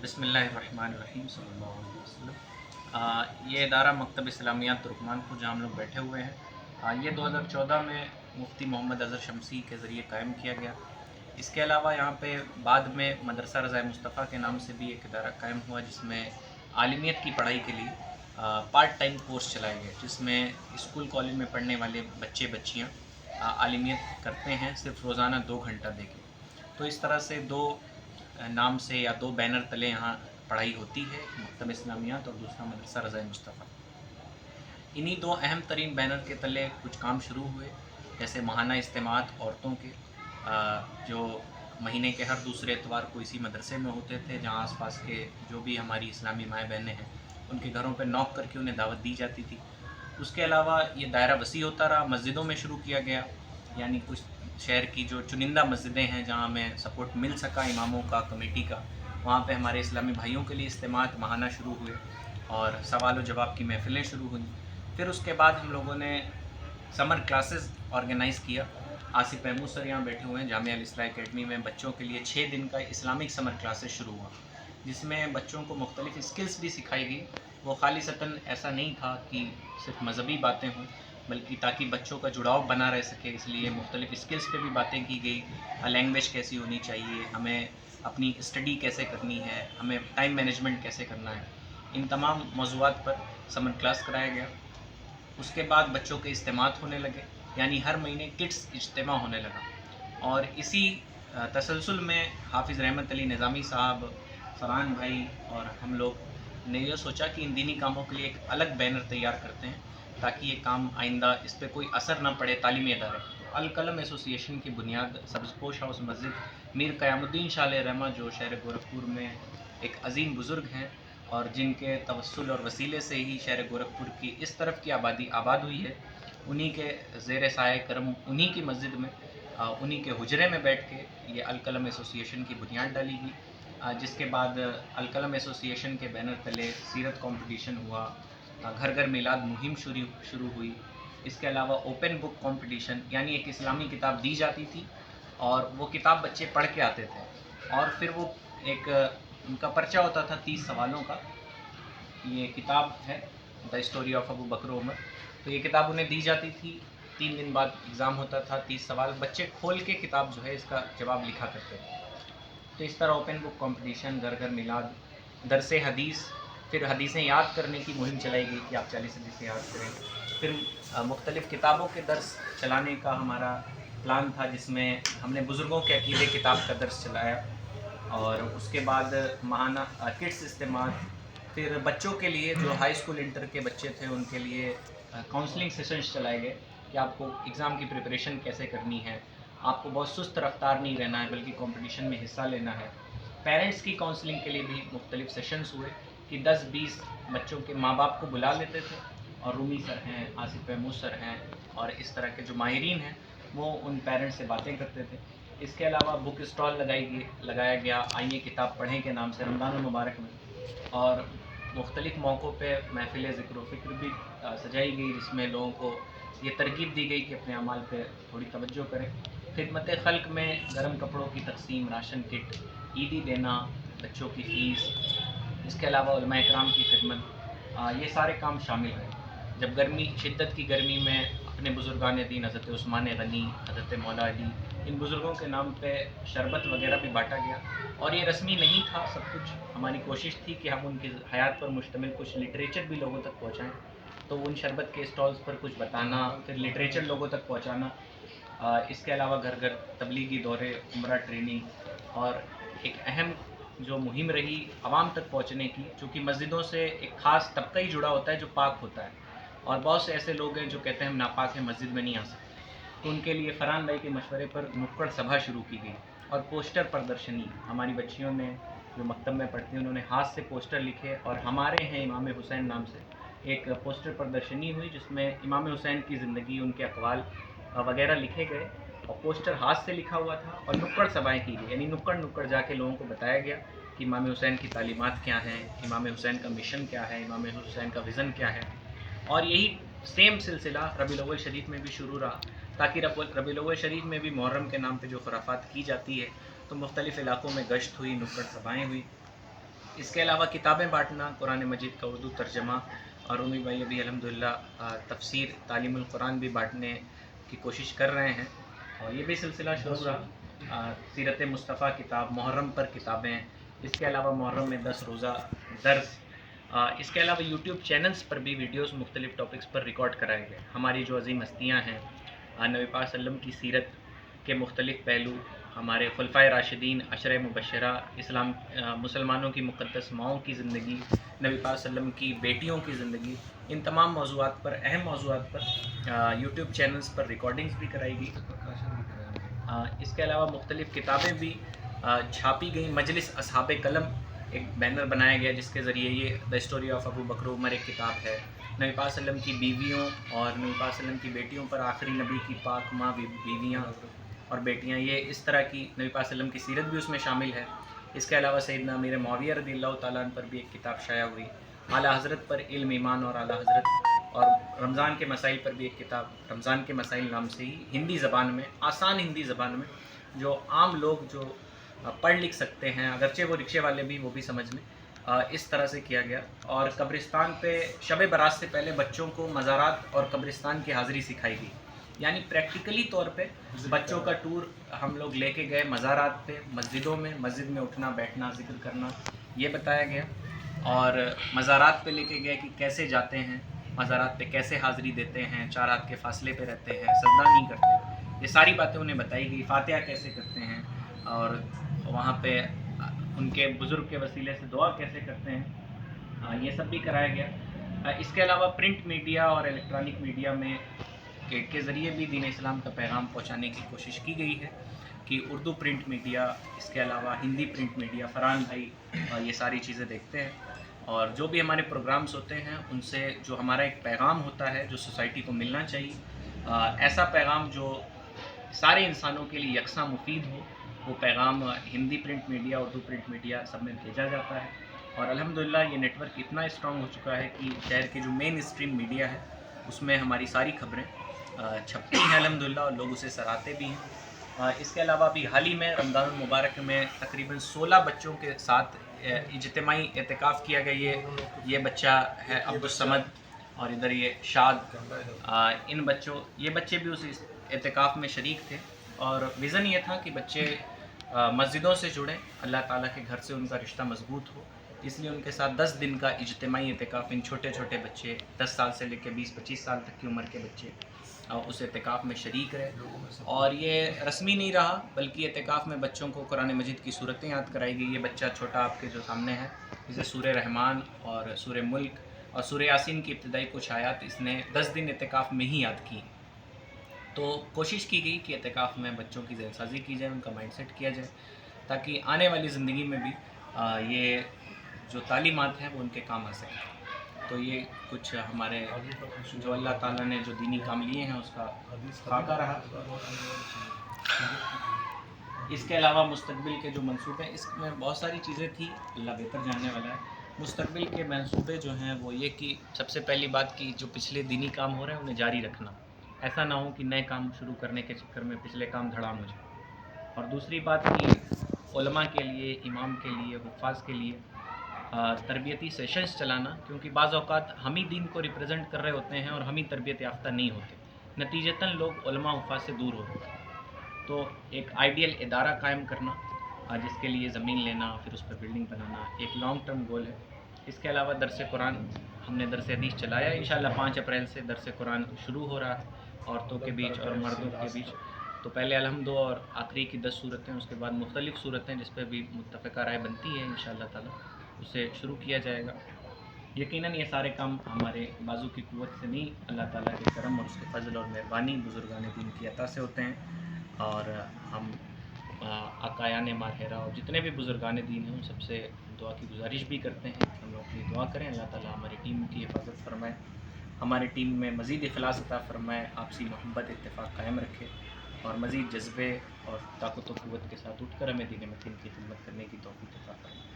बिस्मिल्लाहिर्रहमानिर्रहीम सल्लल्लाहु अलैहि वसल्लम। ये इदारा मकतब इस्लामियात तुर्कमानपुर जहाँ हम लोग बैठे हुए हैं, ये 2014 में मुफ्ती मोहम्मद अज़हर शमसी के ज़रिए कायम किया गया। इसके अलावा यहाँ पे बाद में मदरसा रज़ाए मुस्तफ़ा के नाम से भी एक इदारा कायम हुआ, जिसमें आलिमियत की पढ़ाई के लिए पार्ट टाइम कोर्स चलाए गए, जिसमें स्कूल कॉलेज में पढ़ने वाले बच्चे बच्चियाँ आलिमियत करते हैं सिर्फ रोज़ाना 2 घंटा देके। तो इस तरह से दो नाम से या दो बैनर तले यहाँ पढ़ाई होती है, मकतब इस्लामियात और दूसरा मदरसा रज़ाए मुस्तफ़ा। इन्हीं दो अहम तरीन बैनर के तले कुछ काम शुरू हुए, जैसे महाना इज्तिमात औरतों के, जो महीने के हर दूसरे इतवार को इसी मदरसे में होते थे, जहाँ आसपास के जो भी हमारी इस्लामी माएँ बहनें हैं उनके घरों पर नॉक करके उन्हें दावत दी जाती थी। उसके अलावा ये दायरा वसी होता रहा, मस्जिदों में शुरू किया गया, यानी कुछ शहर की जो चुनिंदा मस्जिदें हैं जहाँ हमें सपोर्ट मिल सका इमामों का, कमेटी का, वहाँ पे हमारे इस्लामी भाइयों के लिए इज्तिमात महाना शुरू हुए और सवाल व जवाब की महफ़िलें शुरू हुई। फिर उसके बाद हम लोगों ने समर क्लासेस ऑर्गेनाइज़ किया। आसिफ महमूद सर यहाँ बैठे हुए हैं, जामिया अल इस्लाह एकेडमी में बच्चों के लिए 6 दिन का इस्लामिक समर क्लासेस शुरू हुआ, जिसमें बच्चों को मुख्तलिफ़ स्किल्स भी सिखाई गई। वो खालिसतन ऐसा नहीं था कि सिर्फ मज़हबी बातें हों, बल्कि ताकि बच्चों का जुड़ाव बना रह सके, इसलिए मुख्तलिफ़ स्किल्स पे भी बातें की गई। लैंग्वेज कैसी होनी चाहिए, हमें अपनी स्टडी कैसे करनी है, हमें टाइम मैनेजमेंट कैसे करना है, इन तमाम मौज़ूआत पर समर क्लास कराया गया। उसके बाद बच्चों के इज्तिमात होने लगे, यानी हर महीने किड्स इज्तिमा होने लगा। और इसी तसलसल में हाफिज़ रहमत अली निज़ामी साहब, फरहान भाई और हम लोग ने यह सोचा कि इन दीनी कामों के लिए एक अलग बैनर तैयार करते हैं, ताकि ये काम आइंदा इस पर कोई असर ना पड़े तालीमी इदारे। तो अल कलम एसोसिएशन की बुनियाद सब्ज़पोश हाउस मस्जिद मीर क़यामुद्दीन शाह रहमा, जो शहर गोरखपुर में एक अजीम बुज़ुर्ग हैं और जिनके तवस्सुल और वसीले से ही शहर गोरखपुर की इस तरफ की आबादी आबाद हुई है, उन्हीं के ज़ेर साए करम, उन्हीं की मस्जिद में, उन्हीं के हुजरे में बैठ के ये अल कलम एसोसिएशन की बुनियाद डाली गई। जिसके बाद अल कलम एसोसिएशन के बैनर तले सीरत कंपटीशन हुआ, घर घर मिलाद मुहिम शुरू हुई। इसके अलावा ओपन बुक कंपटीशन, यानी एक इस्लामी किताब दी जाती थी और वो किताब बच्चे पढ़ के आते थे, और फिर वो एक उनका पर्चा होता था 30 सवालों का। ये किताब है द स्टोरी ऑफ अबू बकर उमर। तो ये किताब उन्हें दी जाती थी, 3 दिन बाद एग्ज़ाम होता था, 30 सवाल बच्चे खोल के किताब जो है इसका जवाब लिखा करते थे। तो इस तरह ओपन बुक कंपटीशन, घर घर मिलाद, दरस हदीस, फिर हदीसें याद करने की मुहिम चलाई गई कि आप 40 हदीसें याद करें। फिर मुख्तलिफ़ किताबों के दर्स चलाने का हमारा प्लान था, जिसमें हमने बुज़ुर्गों के अक़ीदे किताब का दर्स चलाया, और उसके बाद महाना किड्स इज्तिमा। फिर बच्चों के लिए जो हाई स्कूल इंटर के बच्चे थे उनके लिए काउंसलिंग सेशंस चलाए गए कि आपको एग्ज़ाम की प्रिपरेशन कैसे करनी है, आपको बहुत सुस्त रफ्तार नहीं रहना है बल्कि कंपटीशन में हिस्सा लेना है। पेरेंट्स की काउंसलिंग के लिए भी मुख्तलिफ सेशंस हुए कि 10-20 बच्चों के माँ बाप को बुला लेते थे, और रूमी सर हैं, आसिफ महमूद सर हैं और इस तरह के जो माहिरीन हैं वो उन पेरेंट्स से बातें करते थे। इसके अलावा बुक स्टॉल लगाया गया, आइए किताब पढ़ें के नाम से रमज़ान मुबारक में, और मुख्तलिफ़ मौक़ों पे महफ़िल ज़िक्र फ़िक्र भी सजाई गई, जिसमें लोगों को ये तरगीब दी गई कि अपने अमाल पे थोड़ी तवज्जो करें। खिदमत खल्क में गर्म कपड़ों की तकसीम, राशन किट, ईदी देना, बच्चों की फ़ीस, इसके अलावा उलमा इकराम की खिदमत, ये सारे काम शामिल हैं। जब शिद्दत की गर्मी में अपने बुज़ुर्गान दीन हज़रत उस्मान गनी, हज़रत मौला अली, इन बुज़ुर्गों के नाम पे शरबत वगैरह भी बांटा गया, और ये रस्मी नहीं था सब कुछ। हमारी कोशिश थी कि हम उनकी हयात पर मुश्तमिल कुछ लिटरेचर भी लोगों तक पहुँचाएँ, तो उन शरबत के स्टॉल्स पर कुछ बताना, फिर लिटरेचर लोगों तक पहुँचाना। इसके अलावा घर घर तबलीगी दौरे, उम्रा ट्रेनिंग, और एक अहम जो मुहिम रही आवाम तक पहुँचने की, चूँकि मस्जिदों से एक ख़ास तबका ही जुड़ा होता है जो पाक होता है, और बहुत से ऐसे लोग हैं जो कहते हैं हम नापाक हैं, मस्जिद में नहीं आ सकते। तो उनके लिए फरहान भाई के मशवरे पर नुक्कड़ सभा शुरू की गई, और पोस्टर प्रदर्शनी। हमारी बच्चियों ने जो मकतब में पढ़ती हैं उन्होंने हाथ से पोस्टर लिखे, और हमारे हैं इमाम हुसैन नाम से एक पोस्टर प्रदर्शनी हुई, जिसमें इमाम हुसैन की ज़िंदगी, उनके अक़वाल वगैरह लिखे गए, और पोस्टर हाथ से लिखा हुआ था, और नुक्कड़ सभाएँ की गई, यानी नुक्कड़ नुक्कड़ जाके लोगों को बताया गया कि इमाम हुसैन की तालीमात क्या हैं, इमाम हुसैन का मिशन क्या है, इमाम हुसैन का विज़न क्या है। और यही सेम सिलसिला रबीउल अव्वल शरीफ में भी शुरू रहा, ताकि रबीउल अव्वल शरीफ में भी मुहर्रम के नाम पे जो खुराफात की जाती है, तो मुख्तलिफ़ इलाक़ों में गश्त हुई, नुक्कड़ सभाएँ हुई। اس کے علاوہ کتابیں بانٹنا، قرآن مجید کا اردو ترجمہ، اور رومی بھائی ابھی الحمدللہ تفسیر تعلیم القرآن بھی بانٹنے کی کوشش کر رہے ہیں، اور یہ بھی سلسلہ شروع رہا۔ سیرت مصطفیٰ کتاب، محرم پر کتابیں، اس کے علاوہ محرم میں 10 روزہ درس، اس کے علاوہ یوٹیوب چینلز پر بھی ویڈیوز مختلف ٹاپکس پر ریکارڈ کرائے گئے۔ ہماری جو عظیم ہستیاں ہیں، نبی پاک صلی اللہ علیہ وسلم کی سیرت کے مختلف پہلو، ہمارے خلفائے راشدین، عشرہ مبشرہ، مسلمانوں کی مقدس ماؤں کی زندگی، نبی پاک صلی اللہ علیہ وسلم کی بیٹیوں کی زندگی، ان تمام موضوعات پر، اہم موضوعات پر یوٹیوب چینلز پر ریکارڈنگز بھی کرائی گئی۔ اس کے علاوہ مختلف کتابیں بھی چھاپی گئیں۔ مجلس اصحاب قلم ایک بینر بنایا گیا جس کے ذریعے یہ دا اسٹوری آف ابو بکر عمر ایک کتاب ہے۔ نبی پاک صلی اللہ علیہ وسلم کی بیویوں اور نبی پاک صلی اللہ علیہ وسلم کی بیٹیوں پر، آخری نبی کی پاک ماں بیویاں اور بیٹیاں، یہ اس طرح کی نبی پاک صلی اللہ علیہ وسلم کی سیرت بھی اس میں شامل ہے۔ اس کے علاوہ سیدنا امیر معاویہ رضی اللہ تعالیٰ عنہ پر بھی ایک کتاب شائع ہوئی۔ اعلیٰ حضرت پر علم، ایمان اور اعلیٰ حضرت، اور رمضان کے مسائل پر بھی ایک کتاب، رمضان کے مسائل نام سے ہی ہندی زبان میں، آسان ہندی زبان میں، جو عام لوگ جو پڑھ لکھ سکتے ہیں، اگرچہ وہ رکشے والے بھی وہ بھی سمجھ لیں، اس طرح سے کیا گیا۔ اور قبرستان پہ شب برات سے پہلے بچوں کو مزارات اور قبرستان کی حاضری سکھائی گئی، یعنی پریکٹیکلی طور پہ بچوں کا ٹور ہم لوگ لے کے گئے مزارات پہ، مسجدوں میں، مسجد میں اٹھنا بیٹھنا، ذکر کرنا، یہ بتایا گیا، اور مزارات پہ لے کے گئے کہ کیسے جاتے ہیں، مزارات پہ کیسے حاضری دیتے ہیں، 4 ہاتھ کے فاصلے پہ رہتے ہیں، سجدہ نہیں کرتے، یہ ساری باتیں انہیں بتائی گئی۔ فاتحہ کیسے کرتے ہیں، اور وہاں پہ ان کے بزرگ کے وسیلے سے دعا کیسے کرتے ہیں، یہ سب بھی کرایا گیا۔ اس کے علاوہ پرنٹ میڈیا اور الیکٹرانک میڈیا میں کے ذریعے بھی دین اسلام کا پیغام پہنچانے کی کوشش کی گئی ہے، کہ اردو پرنٹ میڈیا، اس کے علاوہ ہندی پرنٹ میڈیا، فرحان بھائی یہ ساری چیزیں دیکھتے ہیں، اور جو بھی ہمارے پروگرامز ہوتے ہیں ان سے جو ہمارا ایک پیغام ہوتا ہے جو سوسائٹی کو ملنا چاہیے، ایسا پیغام جو سارے انسانوں کے لیے یکساں مفید ہو، وہ پیغام Hindi print media, Urdu print media سب میں بھیجا جاتا ہے۔ اور الحمدللہ یہ نیٹ ورک اتنا اسٹرانگ ہو چکا ہے کہ شہر کے جو مین اسٹریم میڈیا ہے اس میں ہماری ساری خبریں چھپتی ہیں الحمدللہ، اور لوگ اسے سراہتے بھی ہیں۔ اس کے علاوہ بھی حال ہی میں رمضان المبارک میں تقریباً 16 بچوں کے ساتھ اجتماعی اعتکاف کیا گیا۔ یہ بچہ ہے عبدالصمد، اور ادھر یہ شاد، ان بچوں، یہ بچے بھی اس اعتکاف میں شریک تھے، اور ویژن یہ تھا کہ بچے مسجدوں سے جڑیں، اللہ تعالیٰ کے گھر سے ان کا رشتہ مضبوط ہو، اس لیے ان کے ساتھ 10 دن کا اجتماعی اعتکاف، ان چھوٹے چھوٹے بچے 10 سال سے لے کے 20-25 سال تک کی عمر کے بچے اس اعتکاف میں شریک رہے، اور یہ رسمی نہیں رہا بلکہ اعتکاف میں بچوں کو قرآن مجید کی صورتیں یاد کرائی گئی۔ یہ بچہ چھوٹا آپ کے جو سامنے ہے، اسے سورہ رحمان اور سورہ ملک اور سورہ یاسین کی ابتدائی کچھ آیات اس نے 10 دن اعتکاف میں ہی یاد کی۔ تو کوشش کی گئی کہ اعتکاف میں بچوں کی ذہن سازی کی جائے، ان کا مائنڈ سیٹ کیا جائے، تاکہ آنے والی زندگی میں بھی یہ جو تعلیمات ہیں وہ ان کے کام آ سکیں۔ تو یہ کچھ ہمارے جو اللہ تعالیٰ نے جو دینی کام لیے ہیں اس کا خاکہ رہا۔ اس کے علاوہ مستقبل کے جو منصوبے، اس میں بہت ساری چیزیں تھیں، اللہ بہتر جاننے والا ہے۔ مستقبل کے منصوبے جو ہیں وہ یہ کہ سب سے پہلی بات کہ جو پچھلے دینی کام ہو رہے ہیں انہیں جاری رکھنا، ایسا نہ ہو کہ نئے کام شروع کرنے کے چکر میں پچھلے کام دھڑام ہو جائے۔ اور دوسری بات کہ علماء کے لیے، امام کے لیے، حفاظ کے لیے تربیتی سیشنز چلانا، کیونکہ بعض اوقات ہم ہی دین کو ریپرزنٹ کر رہے ہوتے ہیں اور ہم ہی تربیت یافتہ نہیں ہوتے، نتیجتاً لوگ علماء حفاظ سے دور ہوتے ہیں۔ تو ایک آئیڈیل ادارہ قائم کرنا، جس کے لیے زمین لینا، پھر اس پر بلڈنگ بنانا، ایک لانگ ٹرم گول ہے۔ اس کے علاوہ درس قرآن، ہم نے درس حدیث چلایا، انشاءاللہ 5 اپریل سے درس قرآن شروع ہو رہا ہے، عورتوں کے بیچ اور مردوں کے بیچ۔ تو پہلے الحمد اور آخری کی 10 صورتیں، اس کے بعد مختلف صورتیں جس پہ بھی متفقہ رائے بنتی ہے انشاءاللہ تعالی، اسے شروع کیا جائے گا۔ یقیناً یہ سارے کام ہمارے بازو کی قوت سے نہیں، اللہ تعالیٰ کے کرم اور اس کے فضل اور مہربانی، بزرگان دین کی عطا سے ہوتے ہیں۔ اور ہم آقایان ماہرہ اور جتنے بھی بزرگان دین ہیں ان سب سے دعا کی گزارش بھی کرتے ہیں کہ ہم لوگ اپنی دعا کریں، اللہ تعالیٰ ہماری ٹیم کی حفاظت فرمائے، ہماری ٹیم میں مزید اخلاص عطا فرمائے، آپسی محبت اتفاق قائم رکھے، اور مزید جذبے اور طاقت و قوت کے ساتھ اٹھ کر ہمیں دین متین کی خدمت کرنے کی توفیق عطا فرمائے۔